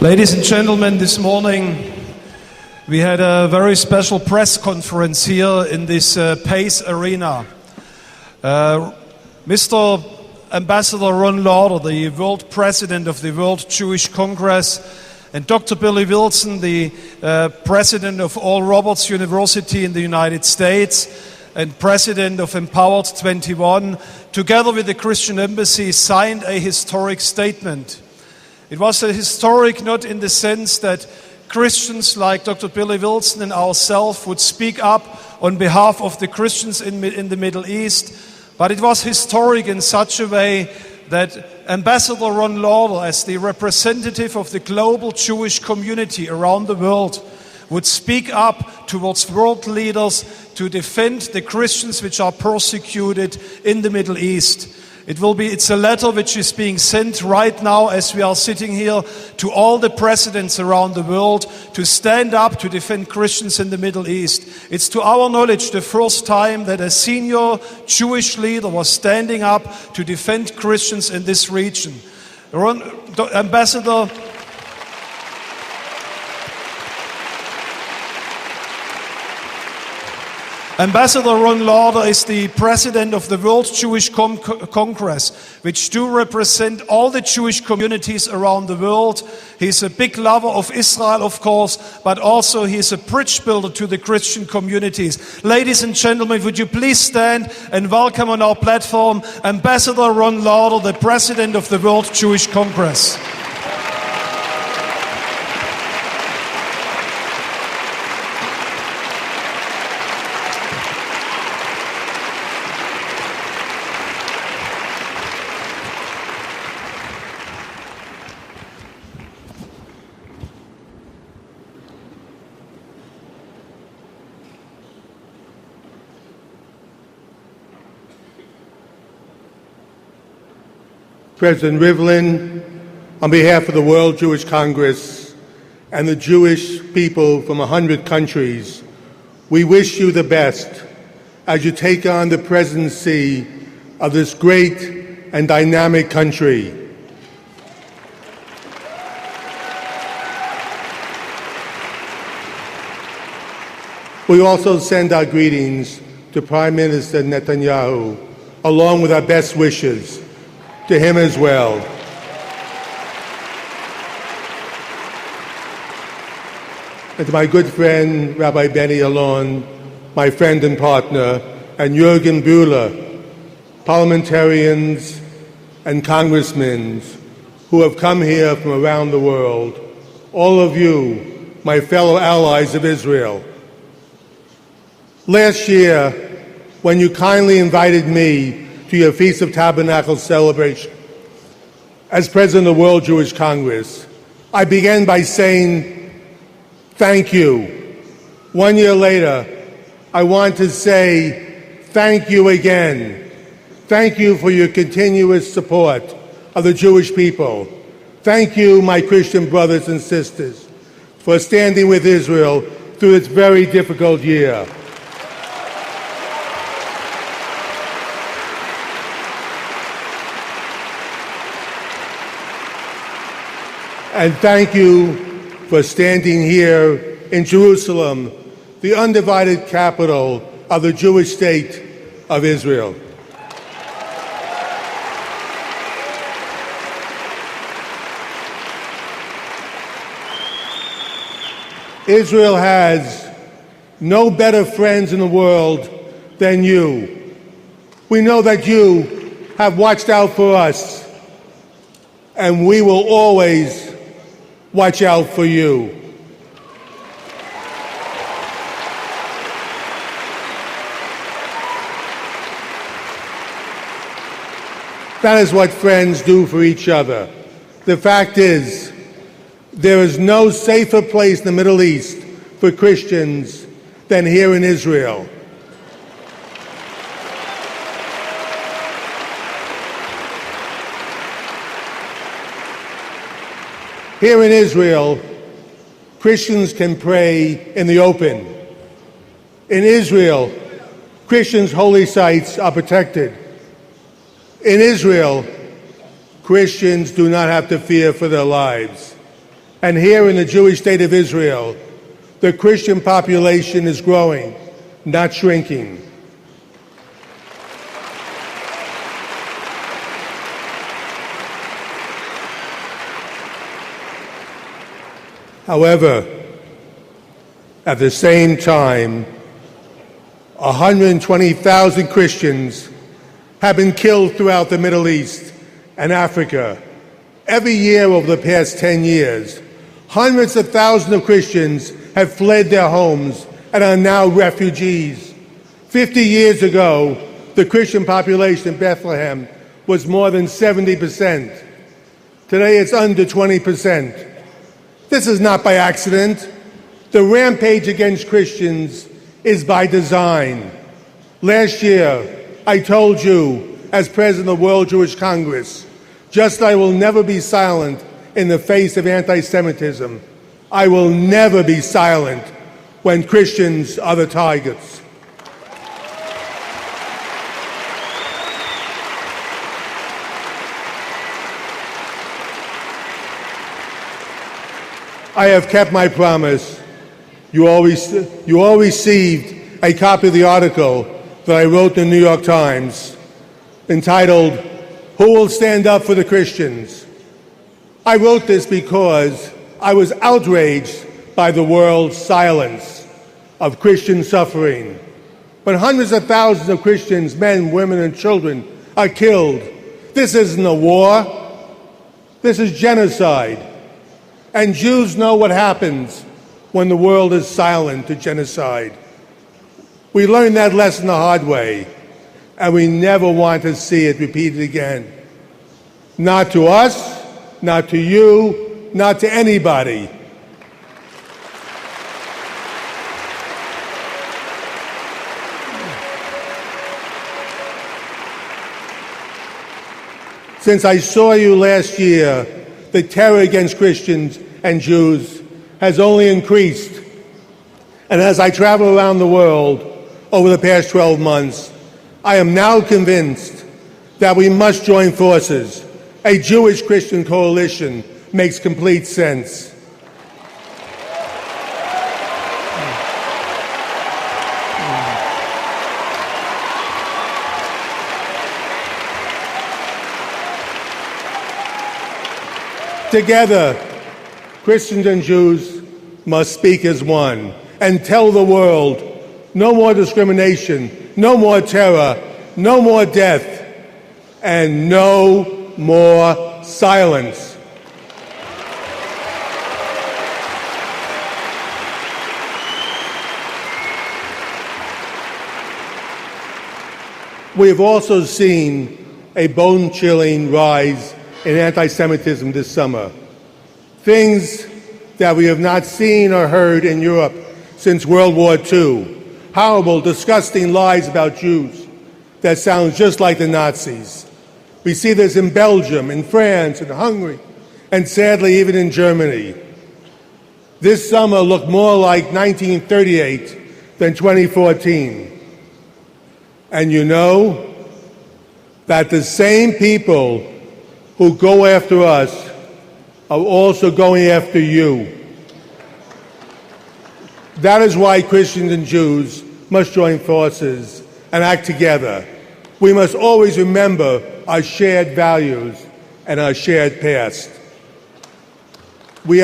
Ladies and gentlemen, this morning we had a very special press conference here in this PACE arena. Mr. Ambassador Ron Lauder, the world president of the World Jewish Congress, and Dr. Billy Wilson, the president of Oral Roberts University in the United States and president of Empowered 21, together with the Christian Embassy, signed a historic statement. It was a historic not in the sense that Christians like Dr. Billy Wilson and ourselves would speak up on behalf of the Christians in the Middle East, but it was historic in such a way that Ambassador Ron Lauder, as the representative of the global Jewish community around the world, would speak up towards world leaders to defend the Christians which are persecuted in the Middle East. It's a letter which is being sent right now as we are sitting here to all the presidents around the world to stand up to defend Christians in the Middle East. It's to our knowledge the first time that a senior Jewish leader was standing up to defend Christians in this region. Ambassador Ron Lauder is the president of the World Jewish Congress, which do represent all the Jewish communities around the world. He's a big lover of Israel, of course, but also he's a bridge builder to the Christian communities. Ladies and gentlemen, would you please stand and welcome on our platform Ambassador Ron Lauder, the president of the World Jewish Congress. President Rivlin, on behalf of the World Jewish Congress and the Jewish people from 100 countries, we wish you the best as you take on the presidency of this great and dynamic country. We also send our greetings to Prime Minister Netanyahu, along with our best wishes to him as well. And to my good friend, Rabbi Benny Alon, my friend and partner, and Jürgen Bühler, parliamentarians and congressmen who have come here from around the world, all of you, my fellow allies of Israel. Last year, when you kindly invited me to your Feast of Tabernacles celebration, as President of the World Jewish Congress, I began by saying thank you. 1 year later, I want to say thank you again. Thank you for your continuous support of the Jewish people. Thank you, my Christian brothers and sisters, for standing with Israel through this very difficult year. And thank you for standing here in Jerusalem, the undivided capital of the Jewish state of Israel. Israel has no better friends in the world than you. We know that you have watched out for us, and we will always watch out for you. That is what friends do for each other. The fact is, there is no safer place in the Middle East for Christians than here in Israel. Here in Israel, Christians can pray in the open. In Israel, Christians' holy sites are protected. In Israel, Christians do not have to fear for their lives. And here in the Jewish state of Israel, the Christian population is growing, not shrinking. However, at the same time, 120,000 Christians have been killed throughout the Middle East and Africa. Every year over the past 10 years, hundreds of thousands of Christians have fled their homes and are now refugees. 50 years ago, the Christian population in Bethlehem was more than 70%. Today it's under 20%. This is not by accident. The rampage against Christians is by design. Last year, I told you, as President of the World Jewish Congress, just I will never be silent in the face of anti-Semitism. I will never be silent when Christians are the targets. I have kept my promise. You all received a copy of the article that I wrote in the New York Times entitled, "Who Will Stand Up for the Christians?" I wrote this because I was outraged by the world's silence of Christian suffering. When hundreds of thousands of Christians, men, women, and children are killed, this isn't a war. This is genocide. And Jews know what happens when the world is silent to genocide. We learned that lesson the hard way, and we never want to see it repeated again. Not to us, not to you, not to anybody. Since I saw you last year, the terror against Christians and Jews has only increased. And as I travel around the world over the past 12 months, I am now convinced that we must join forces. A Jewish-Christian coalition makes complete sense. Together, Christians and Jews must speak as one and tell the world no more discrimination, no more terror, no more death, and no more silence. We have also seen a bone-chilling rise in anti-Semitism this summer. Things that we have not seen or heard in Europe since World War II. Horrible, disgusting lies about Jews that sound just like the Nazis. We see this in Belgium, in France, in Hungary, and sadly even in Germany. This summer looked more like 1938 than 2014. And you know that the same people who go after us are also going after you. That is why Christians and Jews must join forces and act together. We must always remember our shared values and our shared past. We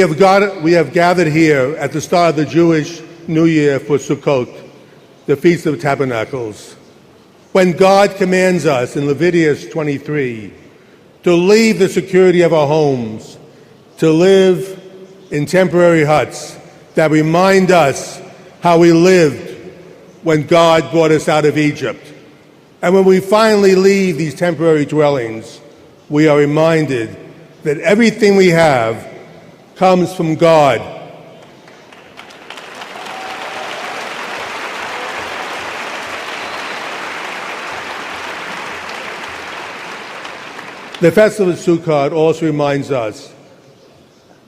have gathered here at the start of the Jewish New Year for Sukkot, the Feast of Tabernacles, when God commands us in Leviticus 23 to leave the security of our homes, to live in temporary huts that remind us how we lived when God brought us out of Egypt. And when we finally leave these temporary dwellings, we are reminded that everything we have comes from God. The Festival of Sukkot also reminds us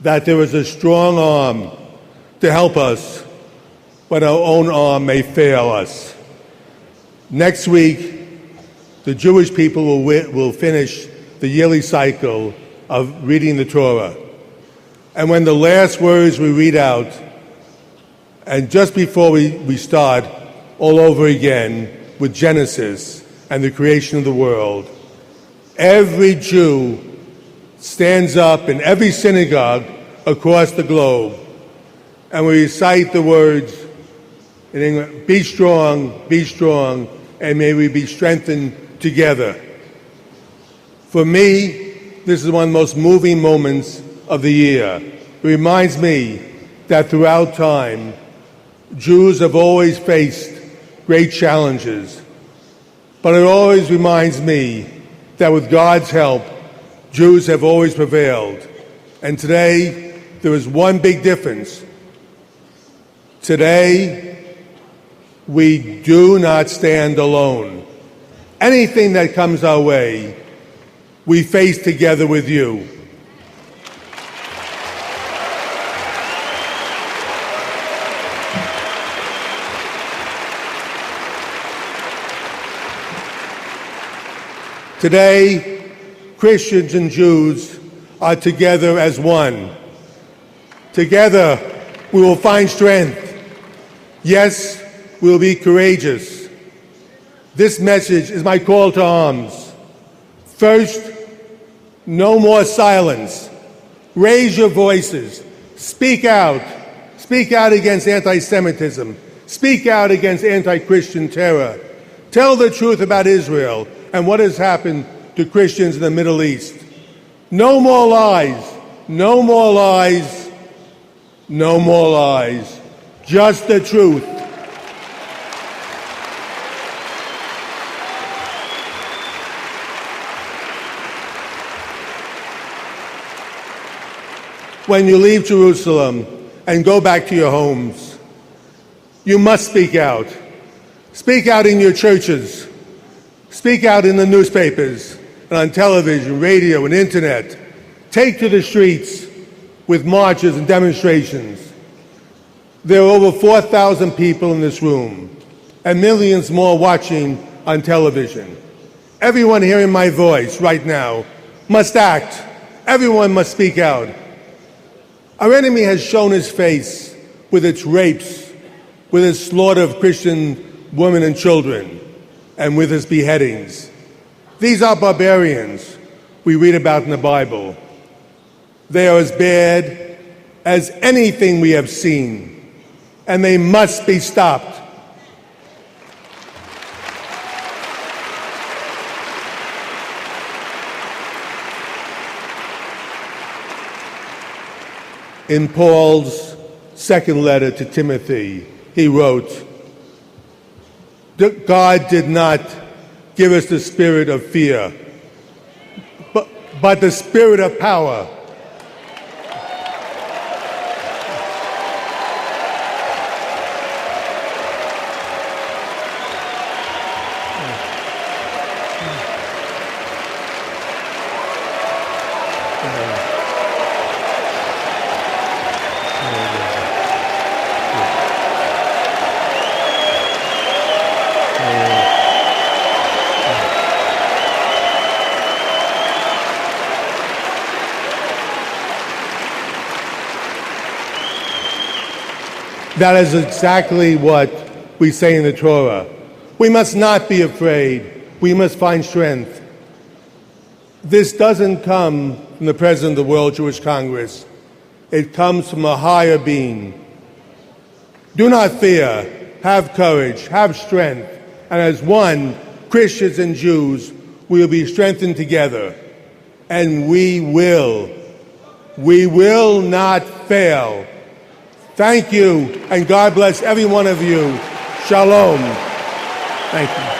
that there is a strong arm to help us when our own arm may fail us. Next week, the Jewish people will finish the yearly cycle of reading the Torah. And when the last words we read out, and just before we start all over again with Genesis and the creation of the world, every Jew stands up in every synagogue across the globe, and we recite the words in English, be strong, and may we be strengthened together. For me, this is one of the most moving moments of the year. It reminds me that throughout time, Jews have always faced great challenges. But it always reminds me that with God's help, Jews have always prevailed. And today, there is one big difference. Today, we do not stand alone. Anything that comes our way, we face together with you. Today, Christians and Jews are together as one. Together, we will find strength. Yes, we will be courageous. This message is my call to arms. First, no more silence. Raise your voices. Speak out. Speak out against anti-Semitism. Speak out against anti-Christian terror. Tell the truth about Israel and what has happened to Christians in the Middle East. No more lies. No more lies. No more lies. Just the truth. When you leave Jerusalem and go back to your homes, you must speak out. Speak out in your churches. Speak out in the newspapers and on television, radio, and internet. Take to the streets with marches and demonstrations. There are over 4,000 people in this room and millions more watching on television. Everyone hearing my voice right now must act. Everyone must speak out. Our enemy has shown his face with its rapes, with its slaughter of Christian women and children, and with his beheadings. These are barbarians we read about in the Bible. They are as bad as anything we have seen, and they must be stopped. In Paul's second letter to Timothy, he wrote, God did not give us the spirit of fear, but the spirit of power. That is exactly what we say in the Torah. We must not be afraid. We must find strength. This doesn't come from the President of the World Jewish Congress. It comes from a higher being. Do not fear. Have courage. Have strength. And as one, Christians and Jews, we will be strengthened together. And we will not fail. Thank you, and God bless every one of you. Shalom. Thank you.